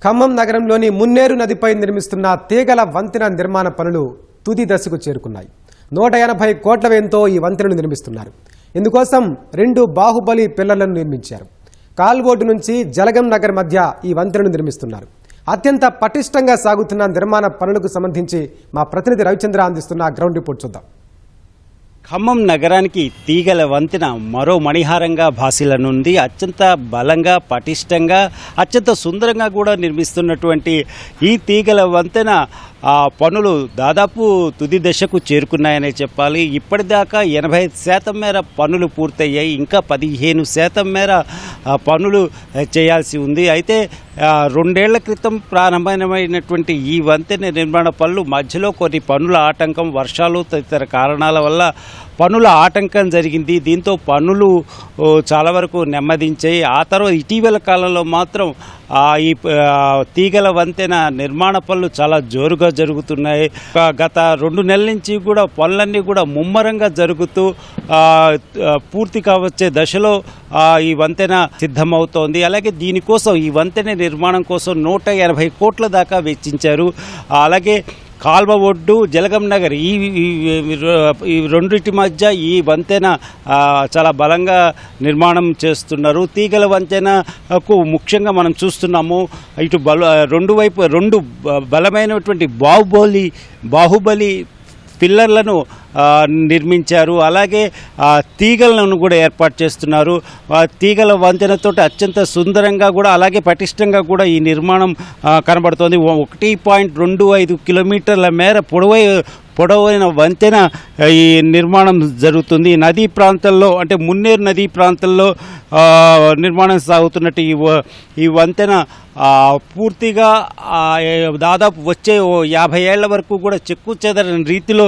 ఖమ్మం నగరంలోని మున్నేరు నదిపై నిర్మిస్తున్న తీగల వంతెన నిర్మాణ పనులు తుది దశకు చేరుకున్నాయి. 180 కోట్ల వ్యయంతో ఈ వంతెనను నిర్మిస్తున్నారు. ఇందుకోసం 2 బాహుబలి పిల్లర్లను నిర్మించారు. కాల్వోడ్డు నుంచి జలగం నగర్ మధ్య ఈ వంతెనను నిర్మిస్తున్నారు. అత్యంత పటిష్టంగా సాగుతున్న నిర్మాణ పనులకు సంబంధించి మా ప్రతినిధి రవిచంద్ర అందిస్తున్న గ్రౌండ్ రిపోర్ట్ చూద్దాం. ఖమ్మం నగరానికి తీగల వంతెన మరో మణిహారంగా భాసిల్లనుంది. అత్యంత బలంగా, పటిష్టంగా, అత్యంత సుందరంగా కూడా నిర్మిస్తున్నటువంటి ఈ తీగల వంతెన పనులు దాదాపు తుది దశకు చేరుకున్నాయనే చెప్పాలి. ఇప్పటిదాకా 85% మేర పనులు పూర్తయ్యాయి. ఇంకా 15% మేర పనులు చేయాల్సి ఉంది. అయితే 2 ఏళ్ల క్రితం ప్రారంభమైనటువంటి ఈ వంతెన నిర్మాణ పనులు మధ్యలో కొన్ని పనుల ఆటంకం, వర్షాలు తదితర కారణాల వల్ల పనుల ఆటంకం జరిగింది. దీంతో పనులు చాలా వరకు నెమ్మదించాయి. ఆ తర్వాత ఇటీవల కాలంలో మాత్రం ఈ తీగల వంతెన నిర్మాణ పనులు చాలా జోరుగా జరుగుతున్నాయి. గత 2 నెలల నుంచి కూడా పనులన్నీ కూడా ముమ్మరంగా జరుగుతూ పూర్తి కావచ్చే దశలో ఈ వంతెన సిద్ధమవుతోంది. అలాగే దీనికోసం ఈ వంతెన నిర్మాణం కోసం 180 కోట్ల దాకా వెచ్చించారు. అలాగే కాల్వ ఒడ్డు, జలగం నగర్ ఈ రెండింటి మధ్య ఈ వంతెన చాలా బలంగా నిర్మాణం చేస్తున్నారు. తీగల వంతెనకు ముఖ్యంగా మనం చూస్తున్నాము, ఇటు రెండు బలమైనటువంటి బాహుబలి పిల్లర్లను నిర్మించారు. అలాగే తీగలను కూడా ఏర్పాటు చేస్తున్నారు. తీగల వంతెనతో అత్యంత సుందరంగా కూడా, అలాగే పటిష్టంగా కూడా ఈ నిర్మాణం కనబడుతోంది. 1.25 కిలోమీటర్ల మేర పొడవైన వంతెన ఈ నిర్మాణం జరుగుతుంది. నదీ ప్రాంతంలో, అంటే మున్నేరు నదీ ప్రాంతంలో నిర్మాణం సాగుతున్నట్టు ఈ వంతెన పూర్తిగా దాదాపు వచ్చే 50 ఏళ్ల వరకు కూడా చెక్కు చెదరని రీతిలో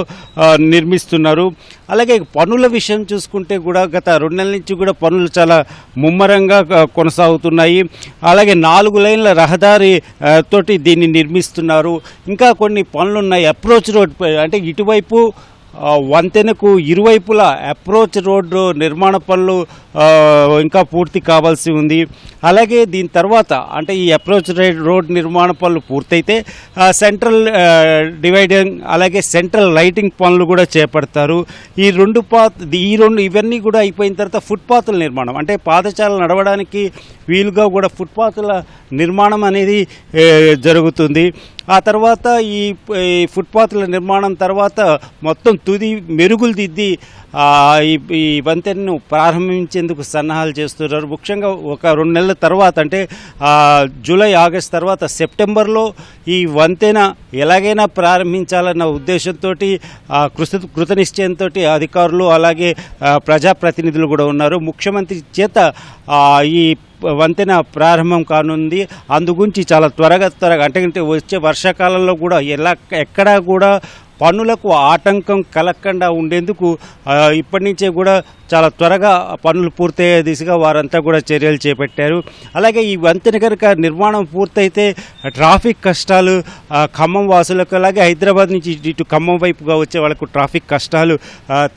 నిర్మిస్తున్నారు. అలాగే పనుల విషయం చూసుకుంటే కూడా గత 2 నెలల నుంచి కూడా పనులు చాలా ముమ్మరంగా కొనసాగుతున్నాయి. అలాగే 4 లైన్ల రహదారి తోటి దీన్ని నిర్మిస్తున్నారు. ఇంకా కొన్ని పనులు ఉన్నాయి. అప్రోచ్ రోడ్, అంటే ఇటువైపు వంతెనకు ఇరువైపులా అప్రోచ్ రోడ్డు నిర్మాణ పనులు ఇంకా పూర్తి కావాల్సి ఉంది. అలాగే దీని తర్వాత, అంటే ఈ అప్రోచ్ రోడ్ నిర్మాణ పనులు పూర్తయితే సెంట్రల్ డివైడింగ్, అలాగే సెంట్రల్ లైటింగ్ పనులు కూడా చేపడతారు. ఇవన్నీ కూడా అయిపోయిన తర్వాత ఫుట్పాత్ల నిర్మాణం, అంటే పాదచారులు నడవడానికి వీలుగా కూడా ఫుట్పాత్ల నిర్మాణం అనేది జరుగుతుంది. ఆ తర్వాత ఈ ఫుట్పాత్ల నిర్మాణం తర్వాత మొత్తం తుది మెరుగులు దిద్ది ఈ వంతెనను ప్రారంభించేందుకు సన్నాహాలు చేస్తున్నారు. ముఖ్యంగా ఒక 2 నెలల తర్వాత, అంటే జూలై, ఆగస్టు తర్వాత సెప్టెంబర్లో ఈ వంతెన ఎలాగైనా ప్రారంభించాలన్న ఉద్దేశంతో కృతనిశ్చయంతో అధికారులు అలాగే ప్రజాప్రతినిధులు కూడా ఉన్నారు. ముఖ్యమంత్రి చేత ఈ వంతెన ప్రారంభం కానుంది. అందుగురించి చాలా త్వరగా అంటే వచ్చే వర్షాకాలంలో కూడా ఎక్కడా కూడా పనులకు ఆటంకం కలగకుండా ఉండేందుకు ఇప్పటి నుంచే కూడా చాలా త్వరగా పనులు పూర్తయ్యే దిశగా వారంతా కూడా చర్యలు చేపట్టారు. అలాగే ఈ వంతెన కనుక నిర్మాణం పూర్తయితే ట్రాఫిక్ కష్టాలు ఖమ్మం వాసులకు, అలాగే హైదరాబాద్ నుంచి ఇటు ఖమ్మం వైపుగా వచ్చే వాళ్ళకు ట్రాఫిక్ కష్టాలు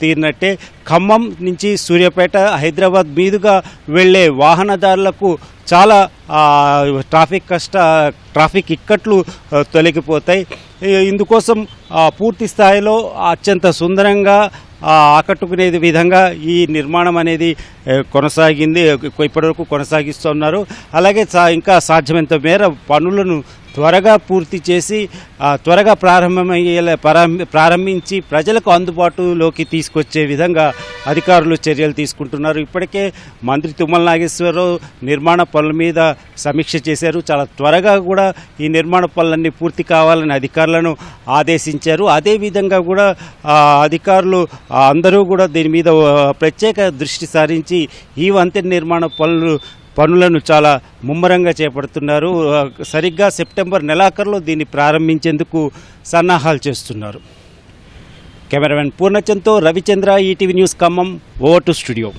తీరినట్టే. ఖమ్మం నుంచి సూర్యాపేట, హైదరాబాద్ మీదుగా వెళ్ళే వాహనదారులకు చాలా ట్రాఫిక్ ఇక్కట్లు తొలగిపోతాయి. ఇందుకోసం పూర్తి స్థాయిలో అత్యంత సుందరంగా ఆకట్టుకునే విధంగా ఈ నిర్మాణం అనేది కొనసాగింది, ఇప్పటివరకు కొనసాగిస్తున్నారు. అలాగే ఇంకా సాధ్యమైనంత మేర పనులను త్వరగా పూర్తి చేసి త్వరగా ప్రారంభించి ప్రజలకు అందుబాటులోకి తీసుకొచ్చే విధంగా అధికారులు చర్యలు తీసుకుంటున్నారు. ఇప్పటికే మంత్రి తుమ్మల నాగేశ్వరరావు నిర్మాణ పనుల మీద సమీక్ష చేశారు. చాలా త్వరగా కూడా ఈ నిర్మాణ పనులన్నీ పూర్తి కావాలని అధికారులను ఆదేశించారు. అదేవిధంగా కూడా అధికారులు అందరూ కూడా దీని మీద ప్రత్యేక దృష్టి సారించి ఈ వంతెన నిర్మాణ పనులను చాలా ముమ్మరంగా చేపడుతున్నారు. సరిగ్గా సెప్టెంబర్ నెలాఖరులో దీన్ని ప్రారంభించేందుకు సన్నాహాలు చేస్తున్నారు. కెమెరామెన్ పూర్ణచంద్తో Ravichandra, ETV news Khammam. Over to studio.